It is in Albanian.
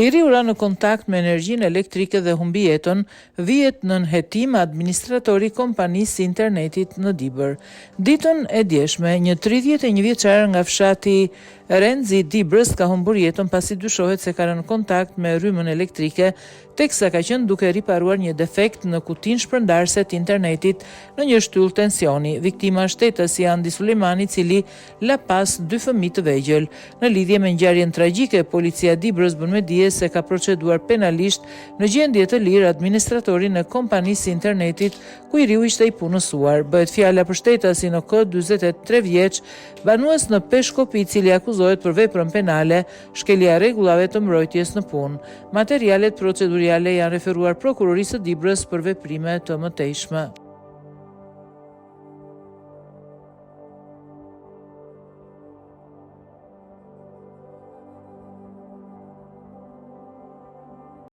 I ri ura në kontakt me energjinë elektrike dhe humbi jetën, vihet nën hetim administratori i kompanisë internetit në Dibër. Ditën e djeshme, një 31 vjeçar nga fshati Renzi Dibrës ka humbur jetën pasi dyshohet se ka rënë në kontakt me rrymën elektrike, teksa ka qenë duke riparuar një defekt në kutinë shpërndarëse të internetit në një shtyllë tensioni. Viktima është tetësi Andi Sulejmani, i cili la pas 2 fëmijë të vegjël. Në lidhje me ngjarjen tragjike, policia e Dibrës bën me dije se ka proceduar penalisht në gjendje të lirë administratorin e kompanisë internetit ku i riu ishte i punësuar. Bëhet fjala për shtetasin në kod 43 vjeç, banues në Peshkopi, i cili akuzohet për veprën penale, shkelja e rregullave të mbrojtjes në punë. Materialet proceduriale janë referuar prokurorisë së Dibrës për veprime të mëtejshme.